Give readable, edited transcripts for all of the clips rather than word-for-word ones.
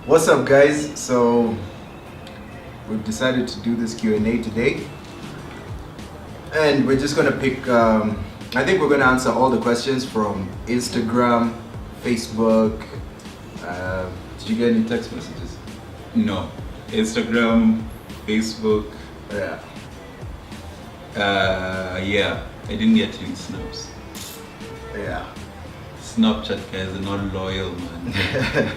What's up, guys? So we've decided to do this Q&A today, and we're just gonna pick. I think we're gonna answer all the questions from Instagram, Facebook. Did you get any text messages? No. Instagram, Facebook. Yeah. Yeah. I didn't get any snaps. Yeah. Snapchat guys are not loyal, man.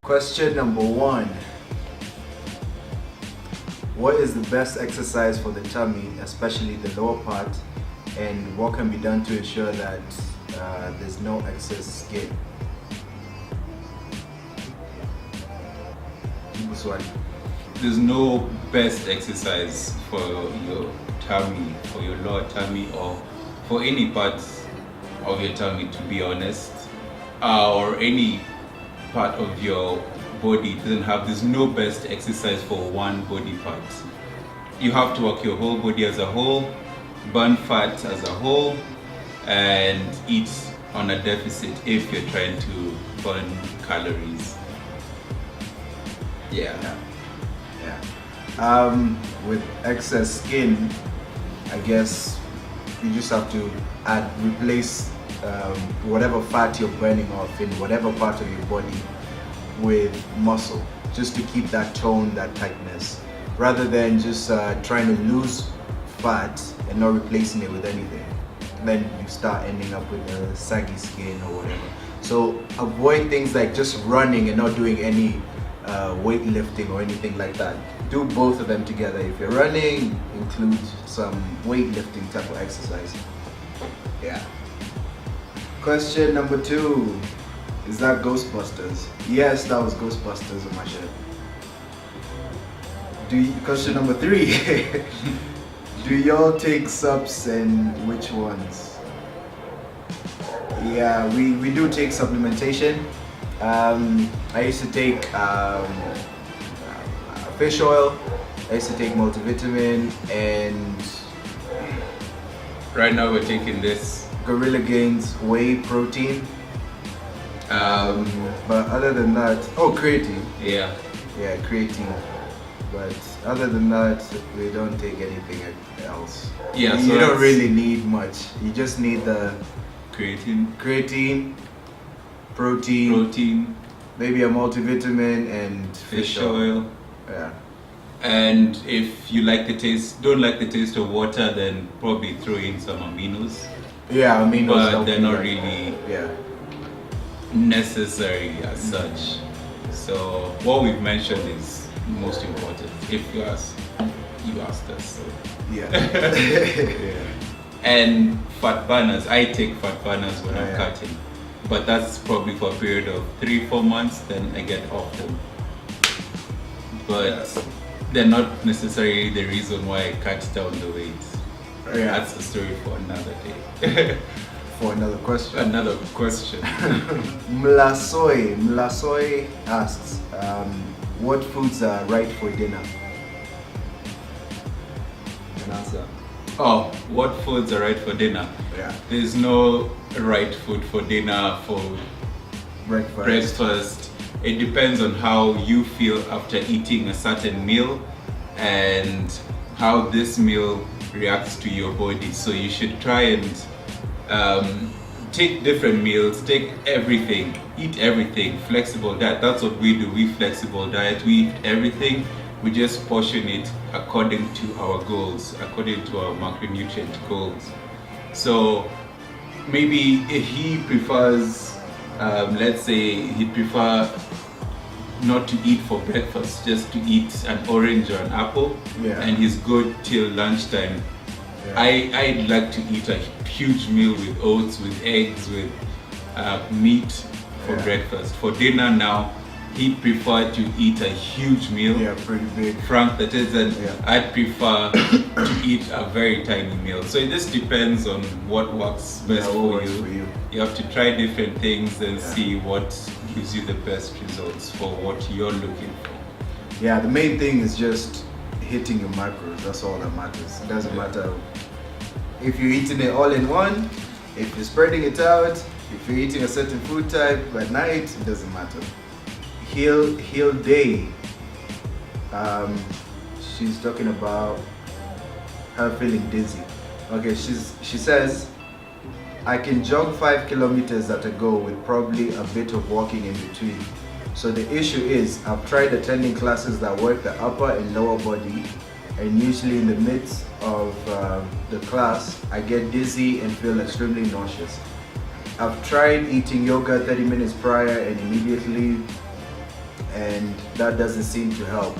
Question number 1. What is the best exercise for the tummy, especially the lower part, and what can be done to ensure that there's no excess skin? This one. There's no best exercise for your tummy, for your lower tummy, or for any parts of your tummy, to be honest, or any part of your body. There's no best exercise for one body part. You have to work your whole body as a whole, burn fat as a whole, and eat on a deficit if you're trying to burn calories. Yeah. With excess skin, I guess you just have to replace whatever fat you're burning off in whatever part of your body with muscle, just to keep that tone, that tightness, rather than just trying to lose fat and not replacing it with anything. Then you start ending up with a saggy skin or whatever. So avoid things like just running and not doing any weightlifting or anything like that. Do both of them together. If you're running, include some weightlifting type of exercise. Yeah. Question number 2. Is that Ghostbusters? Yes, that was Ghostbusters on my shirt. Question number 3. Do y'all take subs, and which ones? Yeah, we do take supplementation. I used to take fish oil. I used to take multivitamin, and Right now we're taking this. Gorilla Gains whey protein. But other than that, creatine. Yeah. Yeah, creatine. But other than that, we don't take anything else. Yeah, you don't really need much. You just need the creatine, protein, maybe a multivitamin and fish oil. Yeah. And if you don't like the taste of water, then probably throw in some aminos. Yeah, aminos. But they're not really necessary as such. So what we've mentioned is most important. If you asked us. So. Yeah. Yeah. And fat burners. I take fat burners when I'm cutting, but that's probably for a period of 3-4 months. Then I get off them. But they're not necessarily the reason why I cut down the weight. Yeah. That's a story for another day. For another question. Mlasoy asks, what foods are right for dinner? An answer. Oh, what foods are right for dinner? Yeah. There's no right food for dinner, for breakfast. It depends on how you feel after eating a certain meal and how this meal reacts to your body. So you should try and take different meals, take everything, eat everything, flexible diet. That's what we do. We flexible diet, we eat everything. We just portion it according to our goals, according to our macronutrient goals. So maybe if he prefers, let's say he prefer not to eat for breakfast, just to eat an orange or an apple, and he's good till lunchtime. I'd like to eat a huge meal with oats, with eggs, with meat for breakfast. For dinner now, he'd prefer to eat a huge meal. Yeah, pretty big. Frank, that is, and I'd prefer to eat a very tiny meal. So it just depends on what works best for you. You have to try different things and see what gives you the best results for what you're looking for. Yeah, the main thing is just hitting your macros. That's all that matters. It doesn't matter if you're eating it all in one, if you're spreading it out, if you're eating a certain food type at night, it doesn't matter. Heal day. She's talking about her feeling dizzy. Okay, she says, I can jog 5 kilometers at a go with probably a bit of walking in between. So the issue is, I've tried attending classes that work the upper and lower body, and usually in the midst of the class, I get dizzy and feel extremely nauseous. I've tried eating yogurt 30 minutes prior and immediately, and that doesn't seem to help.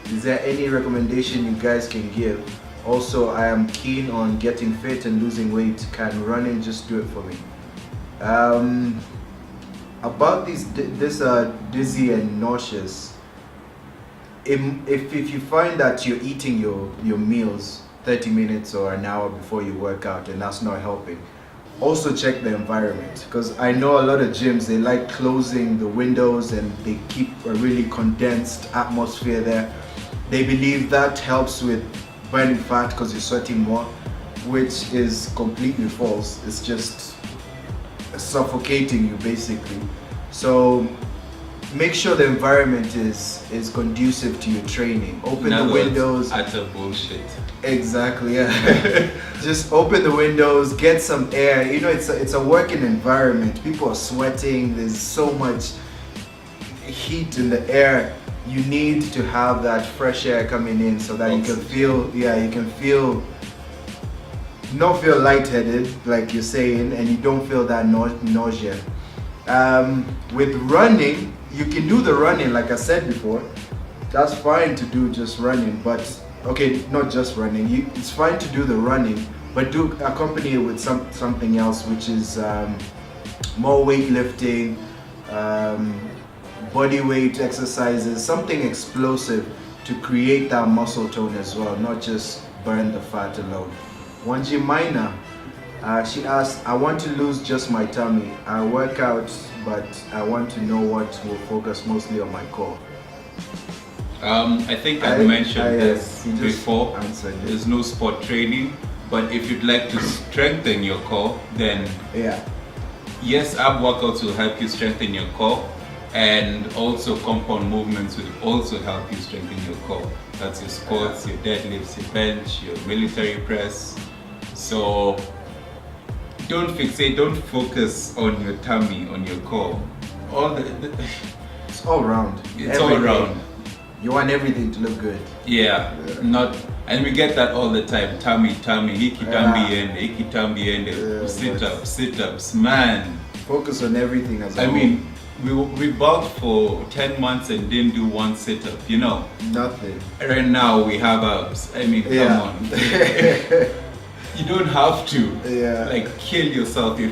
Is there any recommendation you guys can give? Also, I am keen on getting fit and losing weight. Can running just do it for me? About this dizzy and nauseous, if you find that you're eating your meals 30 minutes or an hour before you work out and that's not helping, also check the environment, because I know a lot of gyms, they like closing the windows and they keep a really condensed atmosphere there. They believe that helps with burning fat because you're sweating more, which is completely false. It's just suffocating you basically. So make sure the environment is conducive to your training. Open the windows. Utter bullshit. Exactly, yeah. Just open the windows, get some air. You know, it's a working environment. People are sweating. There's so much heat in the air. You need to have that fresh air coming in so that you can feel, not feel lightheaded like you're saying, and you don't feel that nausea. With running, you can do the running like I said before. That's fine to do just running, but okay, not just running. It's fine to do the running, but do accompany it with something else, which is more weightlifting, body weight exercises, something explosive to create that muscle tone as well, not just burn the fat alone. Wanji Minor, she asked, I want to lose just my tummy. I work out, but I want to know what will focus mostly on my core. I think I mentioned this before. There's no sport training, but if you'd like to strengthen your core, then yes, ab workouts will help you strengthen your core, and also compound movements will also help you strengthen your core. That's your squats, your deadlifts, your bench, your military press. So don't focus on your tummy, on your core. It's all round. It's all round. You want everything to look good. And we get that all the time. Tummy, hiki tambi ende, sit-ups, man. Focus on everything as I mean, we bulked for 10 months and didn't do one sit-up, you know. Nothing. Right now we have abs. I mean, come on. You don't have to like kill yourself if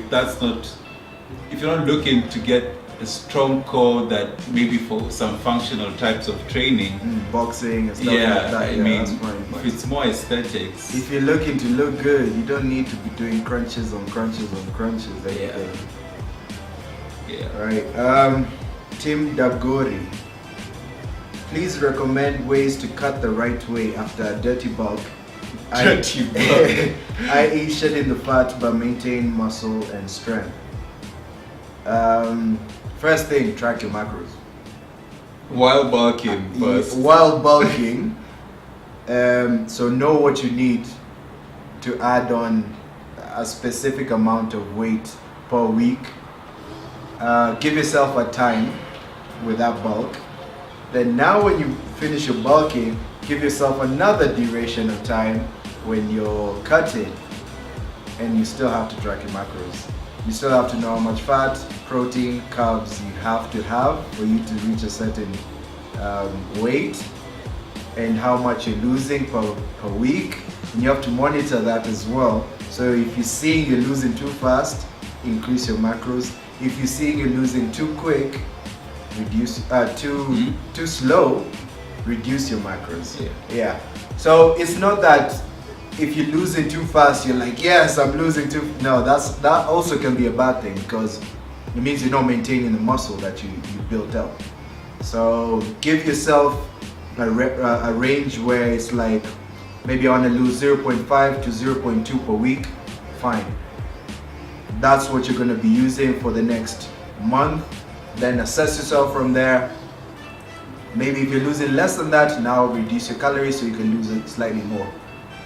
you're not looking to get a strong core that maybe for some functional types of training, boxing and stuff like that. I mean, that's fine, if it's more aesthetics. If you're looking to look good, you don't need to be doing crunches on crunches on crunches every day. Right. Tim Dabgori, please recommend ways to cut the right way after a dirty bulk. I.e. shedding the fat but maintain muscle and strength. First thing, track your macros. While bulking first. While bulking, so know what you need to add on a specific amount of weight per week. Give yourself a time with that bulk. Then now when you finish your bulking, give yourself another duration of time when you're cutting, and you still have to track your macros. You still have to know how much fat, protein, carbs you have to have for you to reach a certain weight, and how much you're losing per week. And you have to monitor that as well. So if you're seeing you're losing too fast, increase your macros. If you're seeing you're losing too quick, reduce. Too slow, reduce your macros. So it's not that if you're losing too fast, you're like, yes, I'm losing too. No, that also can be a bad thing, because it means you're not maintaining the muscle that you built up. So give yourself a range where it's like maybe I want to lose 0.5 to 0.2 per week, fine. That's what you're going to be using for the next month. Then assess yourself from there. Maybe if you're losing less than that, now reduce your calories so you can lose it slightly more,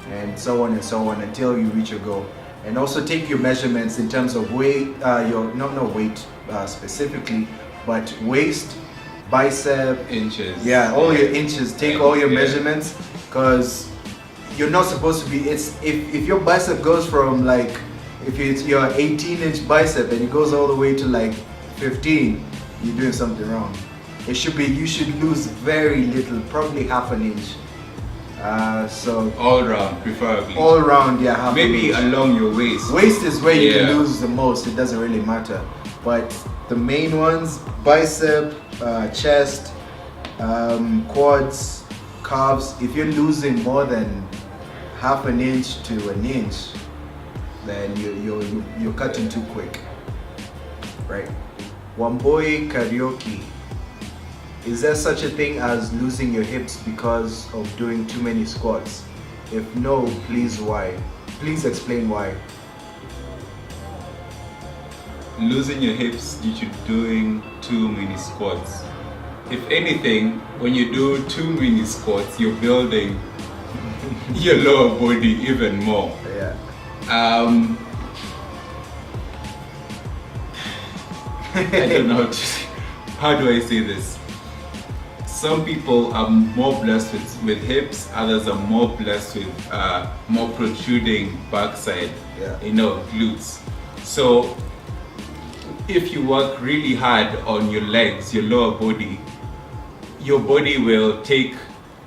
and so on until you reach your goal. And also take your measurements in terms of weight, your not weight specifically, but waist, bicep, inches. Yeah, all your inches. Take all your measurements, because you're not supposed to be. If your bicep goes from like, if it's your 18-inch bicep and it goes all the way to like 15, you're doing something wrong. It should be, you should lose very little, probably half an inch. So all round, preferably. All round, yeah. Half Maybe an inch. Along your waist. Waist is where you can lose the most. It doesn't really matter. But the main ones: bicep, chest, quads, calves. If you're losing more than half an inch to an inch, then you're cutting too quick, right? Wamboi karaoke. Is there such a thing as losing your hips because of doing too many squats? If no, please why? Please explain why. Losing your hips due to doing too many squats. If anything, when you do too many squats, you're building your lower body even more. Yeah. I don't know how do I say this? Some people are more blessed with hips, others are more blessed with more protruding backside, glutes. So if you work really hard on your legs, your lower body, your body will take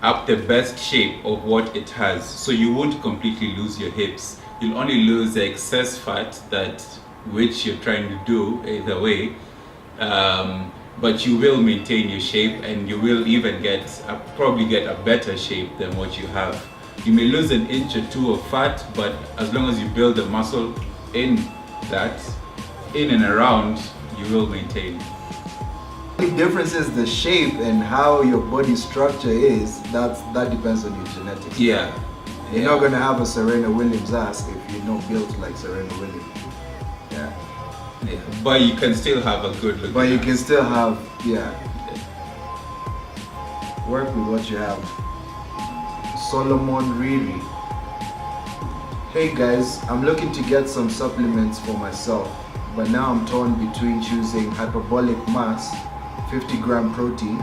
up the best shape of what it has. So you won't completely lose your hips. You'll only lose the excess fat which you're trying to do either way. But you will maintain your shape, and you will even probably get a better shape than what you have. You may lose an inch or two of fat, but as long as you build the muscle in and around, you will maintain. The difference is the shape and how your body structure is. That depends on your genetics. Yeah. You're not gonna have a Serena Williams ass if you're not built like Serena Williams. Yeah. Yeah. But you can still have a good look. But you can still have, work with what you have. Solomon Riri. Hey guys, I'm looking to get some supplements for myself, but now I'm torn between choosing hyperbolic mass, 50-gram protein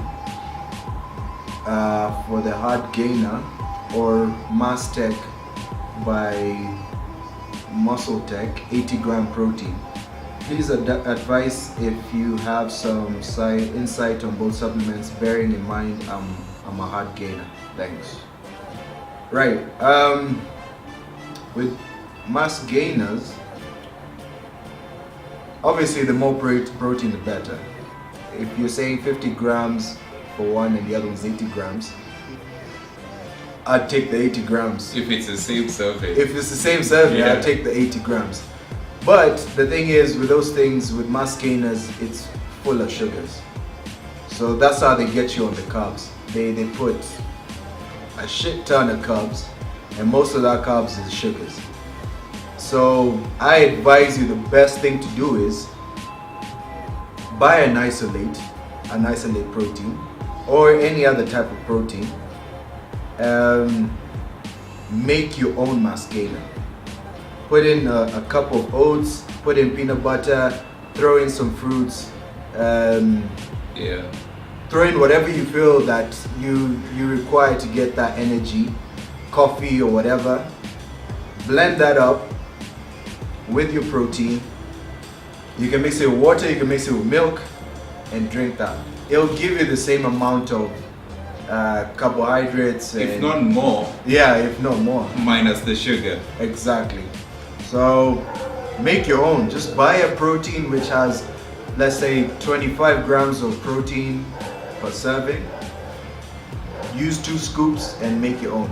for the hard gainer, or Mass Tech by Muscle Tech, 80-gram protein. Please advise if you have some insight on both supplements, bearing in mind I'm a hard gainer. Thanks. Right. With mass gainers, obviously the more protein the better. If you're saying 50 grams for one and the other one's 80 grams, I'd take the 80 grams. If it's the same serving. If it's the same serving, I'd take the 80 grams. But the thing is, with those things, with mass gainers, it's full of sugars. So that's how they get you on the carbs. They put a shit ton of carbs, and most of that carbs is sugars. So I advise you, the best thing to do is buy an isolate protein, or any other type of protein. Make your own mass gainer. Put in a cup of oats, put in peanut butter, throw in some fruits, throw in whatever you feel that you require to get that energy, coffee or whatever. Blend that up with your protein. You can mix it with water, you can mix it with milk, and drink that. It'll give you the same amount of carbohydrates, if not more. Yeah, if not more. Minus the sugar. Exactly. So make your own. Just buy a protein which has, let's say, 25 grams of protein per serving. Use 2 scoops and make your own.